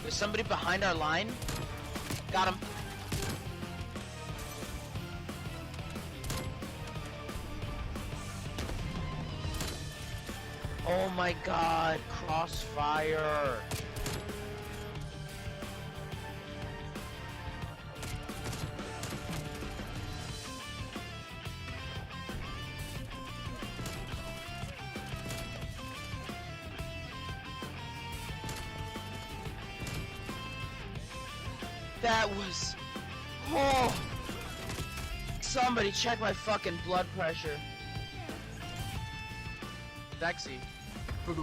There's somebody behind our line. Got him. Oh my god, crossfire. That was... Oh! Somebody check my fucking blood pressure. Sexy. For the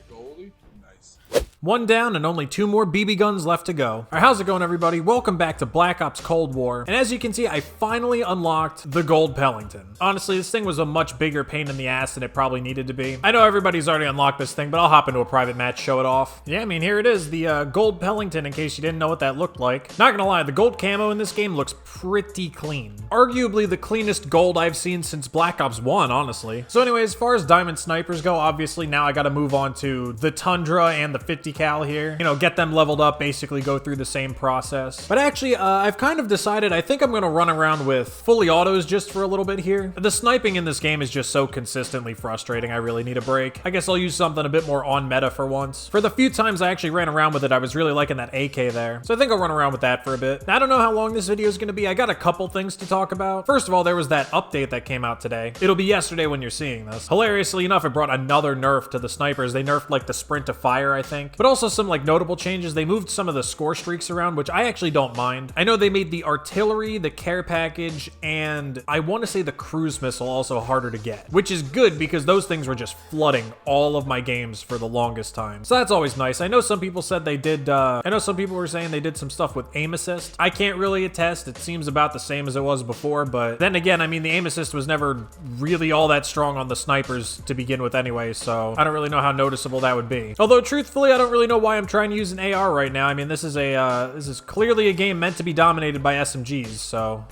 goalie? Nice. One down and only 2 more BB guns left to go. Alright, how's it going, everybody? Welcome back to Black Ops Cold War. And as you can see, I finally unlocked the gold Pelington. Honestly, this thing was a much bigger pain in the ass than it probably needed to be. I know everybody's already unlocked this thing, but I'll hop into a private match, show it off. Yeah, I mean, here it is, the gold Pelington, in case you didn't know what that looked like. Not gonna lie, the gold camo in this game looks pretty clean. Arguably the cleanest gold I've seen since Black Ops 1, honestly. So anyway, as far as diamond snipers go, obviously now I gotta move on to the Tundra and the 50 cal here. You know, get them leveled up, basically go through the same process. But actually, I've kind of decided I think I'm gonna run around with fully autos just for a little bit here. The sniping in this game is just so consistently frustrating, I really need a break. I guess I'll use something a bit more on meta for once. For the few times I actually ran around with it, I was really liking that AK there. So I think I'll run around with that for a bit. I don't know how long this video is gonna be. I got a couple things to talk about. First of all, there was that update that came out today. It'll be yesterday when you're seeing this. Hilariously enough, it brought another nerf to the snipers. They nerfed like the sprint to fire, I think. But also some like notable changes. They moved some of the score streaks around, which I actually don't mind. I know they made the artillery, the care package, and I want to say the cruise missile also harder to get, which is good because those things were just flooding all of my games for the longest time. So that's always nice. I know some people said they did, I know some people were saying they did some stuff with aim assist. I can't really attest. It seems about the same as it was before, but then again, I mean, the aim assist was never really all that strong on the snipers to begin with anyway, so I don't really know how noticeable that would be. Although truthfully, I don't really know why I'm trying to use an AR right now. I mean, this is clearly a game meant to be dominated by SMGs, so.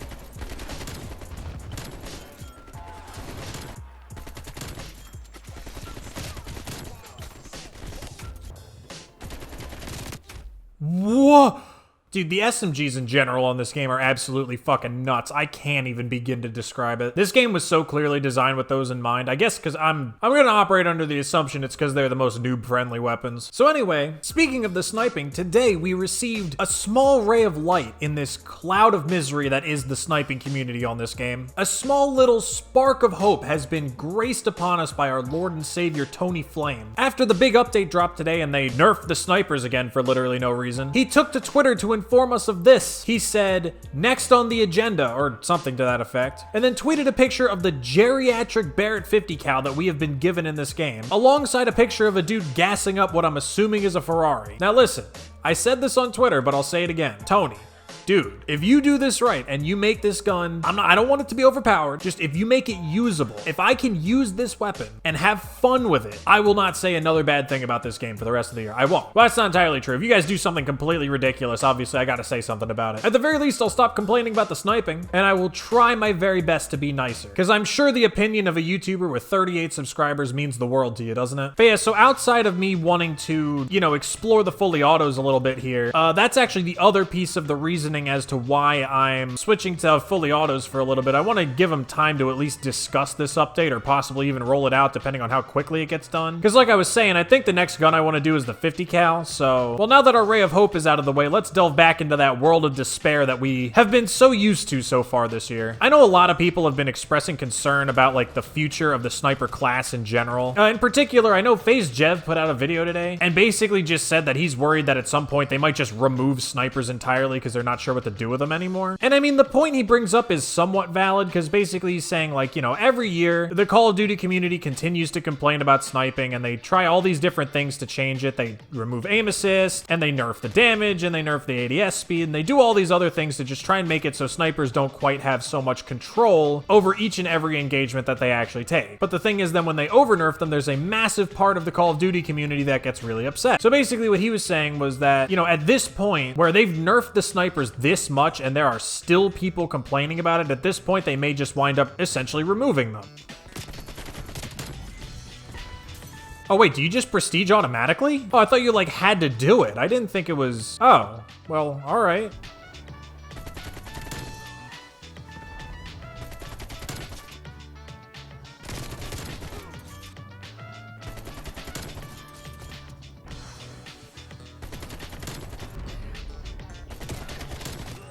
Whoa! Dude, the SMGs in general on this game are absolutely fucking nuts. I can't even begin to describe it. This game was so clearly designed with those in mind. I guess because I'm gonna operate under the assumption it's because they're the most noob-friendly weapons. So anyway, speaking of the sniping, today we received a small ray of light in this cloud of misery that is the sniping community on this game. A small little spark of hope has been graced upon us by our Lord and Savior Tony Flame. After the big update dropped today and they nerfed the snipers again for literally no reason, he took to Twitter to inform us of this. He said, "Next on the agenda," or something to that effect, and then tweeted a picture of the geriatric Barrett 50 cal that we have been given in this game, alongside a picture of a dude gassing up what I'm assuming is a Ferrari. Now listen, I said this on Twitter, but I'll say it again. Tony, dude, if you do this right and you make this gun, I don't want it to be overpowered, just if you make it usable, if I can use this weapon and have fun with it, I will not say another bad thing about this game for the rest of the year. I won't. Well, that's not entirely true. If you guys do something completely ridiculous, obviously I gotta say something about it. At the very least, I'll stop complaining about the sniping, and I will try my very best to be nicer. Because I'm sure the opinion of a YouTuber with 38 subscribers means the world to you, doesn't it? But yeah, so outside of me wanting to, you know, explore the fully autos a little bit here, that's actually the other piece of the reasoning as to why I'm switching to fully autos for a little bit. I want to give them time to at least discuss this update or possibly even roll it out depending on how quickly it gets done. Because like I was saying, I think the next gun I want to do is the 50 cal. So, well, now that our ray of hope is out of the way, let's delve back into that world of despair that we have been so used to so far this year. I know a lot of people have been expressing concern about like the future of the sniper class in general. In particular, I know FaZe Jev put out a video today and basically just said that he's worried that at some point they might just remove snipers entirely because they're not sure what to do with them anymore. And I mean, the point he brings up is somewhat valid because basically he's saying like, you know, every year the Call of Duty community continues to complain about sniping and they try all these different things to change it. They remove aim assist and they nerf the damage and they nerf the ADS speed and they do all these other things to just try and make it so snipers don't quite have so much control over each and every engagement that they actually take. But the thing is then when they over nerf them, there's a massive part of the Call of Duty community that gets really upset. So basically what he was saying was that, you know, at this point where they've nerfed the snipers this much and there are still people complaining about it, at this point they may just wind up essentially removing them. Oh wait, do you just prestige automatically? Oh, I thought you like had to do it. I didn't think it was... Oh, well, all right.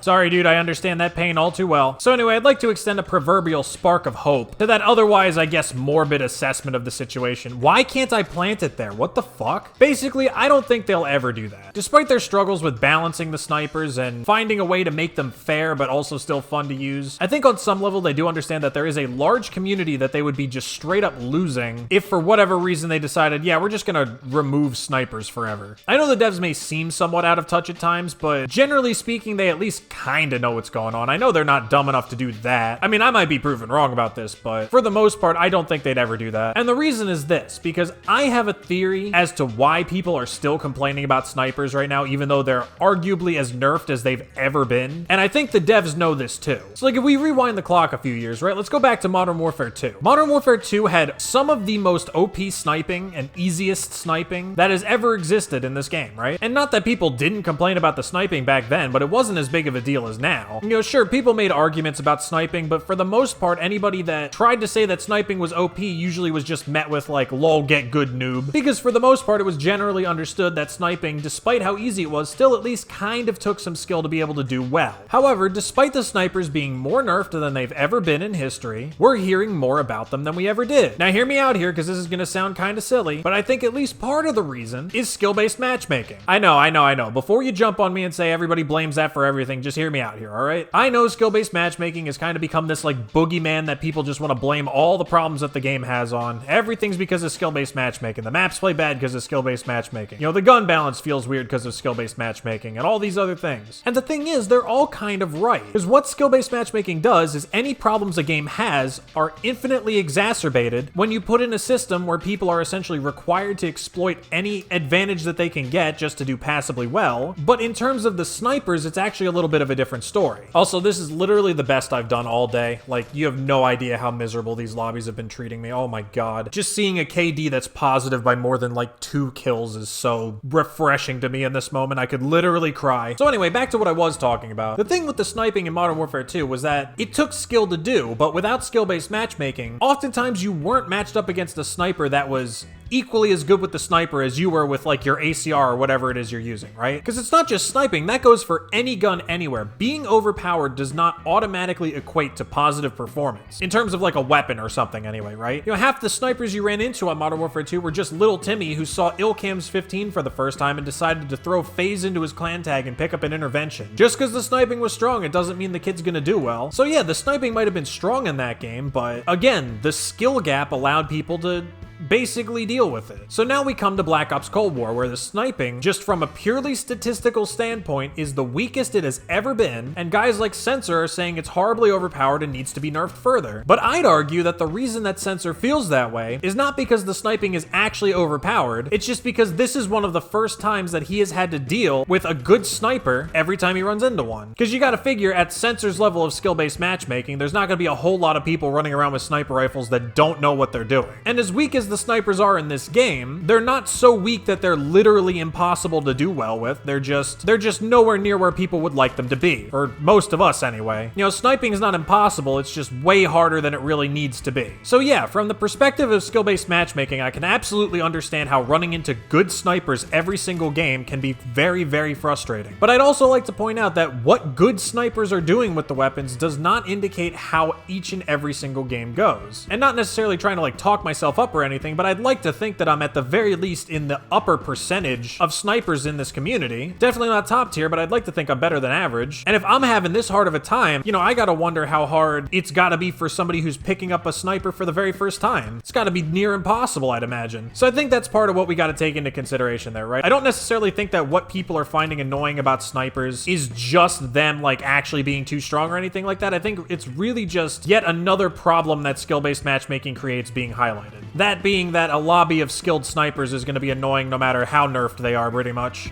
Sorry, dude, I understand that pain all too well. So anyway, I'd like to extend a proverbial spark of hope to that otherwise, I guess, morbid assessment of the situation. Why can't I plant it there? What the fuck? Basically, I don't think they'll ever do that. Despite their struggles with balancing the snipers and finding a way to make them fair but also still fun to use, I think on some level they do understand that there is a large community that they would be just straight up losing if for whatever reason they decided, yeah, we're just gonna remove snipers forever. I know the devs may seem somewhat out of touch at times, but generally speaking, they at least kinda know what's going on. I know they're not dumb enough to do that. I mean, I might be proven wrong about this, but for the most part, I don't think they'd ever do that. And the reason is this, because I have a theory as to why people are still complaining about snipers right now, even though they're arguably as nerfed as they've ever been. And I think the devs know this too. So like if we rewind the clock a few years, right? Let's go back to Modern Warfare 2. Modern Warfare 2 had some of the most OP sniping and easiest sniping that has ever existed in this game, right? And not that people didn't complain about the sniping back then, but it wasn't as big of a deal as now. You know, sure, people made arguments about sniping, but for the most part, anybody that tried to say that sniping was OP usually was just met with like, lol, get good, noob. Because for the most part, it was generally understood that sniping, despite how easy it was, still at least kind of took some skill to be able to do well. However, despite the snipers being more nerfed than they've ever been in history, we're hearing more about them than we ever did. Now hear me out here, because this is gonna sound kind of silly, but I think at least part of the reason is skill-based matchmaking. I know. Before you jump on me and say everybody blames that for everything, just hear me out here, alright? I know skill-based matchmaking has kind of become this like boogeyman that people just want to blame all the problems that the game has on. Everything's because of skill-based matchmaking. The maps play bad because of skill-based matchmaking. You know, the gun balance feels weird because of skill-based matchmaking and all these other things. And the thing is, they're all kind of right. Because what skill-based matchmaking does is any problems a game has are infinitely exacerbated when you put in a system where people are essentially required to exploit any advantage that they can get just to do passably well. But in terms of the snipers, it's actually a little bit of a different story. Also, this is literally the best I've done all day. Like, you have no idea how miserable these lobbies have been treating me. Oh my god. Just seeing a KD that's positive by more than like 2 kills is so refreshing to me in this moment. I could literally cry. So anyway, back to what I was talking about. The thing with the sniping in Modern Warfare 2 was that it took skill to do, but without skill-based matchmaking, oftentimes you weren't matched up against a sniper that was equally as good with the sniper as you were with like your ACR or whatever it is you're using, right? Because it's not just sniping, that goes for any gun anywhere. Being overpowered does not automatically equate to positive performance, in terms of like a weapon or something anyway, right? You know, half the snipers you ran into on Modern Warfare 2 were just little Timmy who saw Ilcam's 15 for the first time and decided to throw FaZe into his clan tag and pick up an intervention. Just because the sniping was strong, it doesn't mean the kid's gonna do well. So yeah, the sniping might have been strong in that game, but again, the skill gap allowed people to basically deal with it. So now we come to Black Ops Cold War, where the sniping, just from a purely statistical standpoint, is the weakest it has ever been, and guys like Sensor are saying it's horribly overpowered and needs to be nerfed further. But I'd argue that the reason that Sensor feels that way is not because the sniping is actually overpowered, it's just because this is one of the first times that he has had to deal with a good sniper every time he runs into one. Because you gotta figure, at Sensor's level of skill-based matchmaking, there's not gonna be a whole lot of people running around with sniper rifles that don't know what they're doing. And as weak as the snipers are in this game, they're not so weak that they're literally impossible to do well with. They're just nowhere near where people would like them to be. For most of us anyway. You know, sniping is not impossible, it's just way harder than it really needs to be. So yeah, from the perspective of skill-based matchmaking, I can absolutely understand how running into good snipers every single game can be very, very frustrating. But I'd also like to point out that what good snipers are doing with the weapons does not indicate how each and every single game goes. And not necessarily trying to like talk myself up or anything, but I'd like to think that I'm at the very least in the upper percentage of snipers in this community. Definitely not top tier, but I'd like to think I'm better than average. And if I'm having this hard of a time, you know, I gotta wonder how hard it's gotta be for somebody who's picking up a sniper for the very first time. It's gotta be near impossible, I'd imagine. So I think that's part of what we gotta take into consideration there, right? I don't necessarily think that what people are finding annoying about snipers is just them like actually being too strong or anything like that. I think it's really just yet another problem that skill-based matchmaking creates being highlighted. That being that a lobby of skilled snipers is going to be annoying no matter how nerfed they are, pretty much.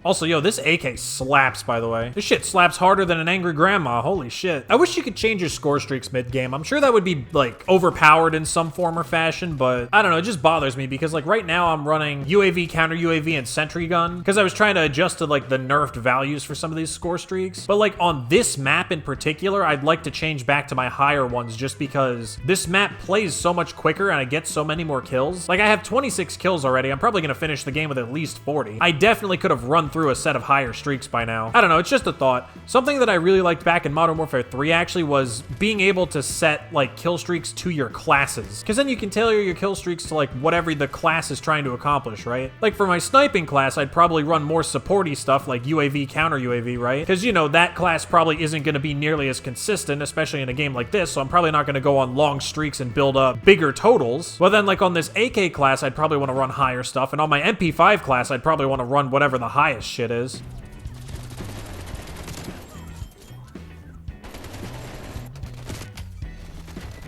Also, yo, this AK slaps, by the way. This shit slaps harder than an angry grandma. Holy shit. I wish you could change your score streaks mid-game. I'm sure that would be, like, overpowered in some form or fashion, but I don't know, it just bothers me because, like, right now I'm running UAV, counter UAV, and sentry gun because I was trying to adjust to, like, the nerfed values for some of these score streaks. But, like, on this map in particular, I'd like to change back to my higher ones just because this map plays so much quicker and I get so many more kills. Like, I have 26 kills already. I'm probably gonna finish the game with at least 40. I definitely could have run through a set of higher streaks by now. I don't know, it's just a thought. Something that I really liked back in Modern Warfare 3 actually was being able to set, like, kill streaks to your classes. Because then you can tailor your kill streaks to, like, whatever the class is trying to accomplish, right? Like, for my sniping class, I'd probably run more supporty stuff like UAV, counter UAV, right? Because, you know, that class probably isn't going to be nearly as consistent, especially in a game like this, so I'm probably not going to go on long streaks and build up bigger totals. Well, then, like, on this AK class, I'd probably want to run higher stuff, and on my MP5 class, I'd probably want to run whatever the highest shit is.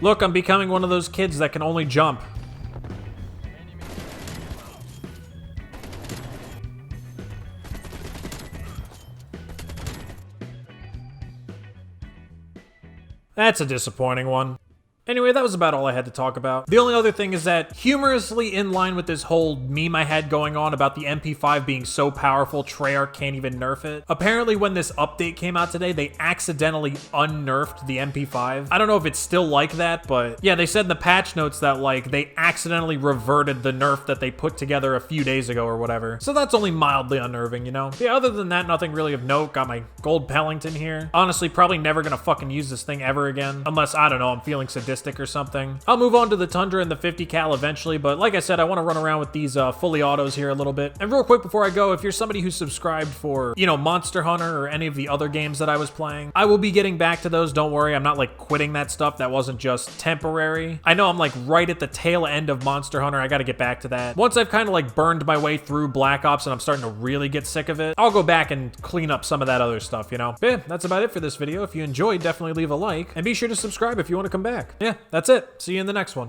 Look, I'm becoming one of those kids that can only jump. That's a disappointing one. Anyway, that was about all I had to talk about. The only other thing is that, humorously in line with this whole meme I had going on about the MP5 being so powerful, Treyarch can't even nerf it. Apparently, when this update came out today, they accidentally unnerfed the MP5. I don't know if it's still like that, but yeah, they said in the patch notes that, like, they accidentally reverted the nerf that they put together a few days ago or whatever. So that's only mildly unnerving, you know? But yeah, other than that, nothing really of note. Got my gold Pelington here. Honestly, probably never gonna fucking use this thing ever again. Unless, I don't know, I'm feeling sadistic or something. I'll move on to the Tundra and the 50 cal eventually, but like I said, I want to run around with these fully autos here a little bit. And real quick before I go, if you're somebody who's subscribed for, you know, Monster Hunter or any of the other games that I was playing, I will be getting back to those, don't worry. I'm not like quitting that stuff. That wasn't just temporary. I know I'm like right at the tail end of Monster Hunter. I got to get back to that. Once I've kind of like burned my way through Black Ops and I'm starting to really get sick of it, I'll go back and clean up some of that other stuff, you know? But yeah, that's about it for this video. If you enjoyed, definitely leave a like and be sure to subscribe if you want to come back. Yeah, that's it. See you in the next one.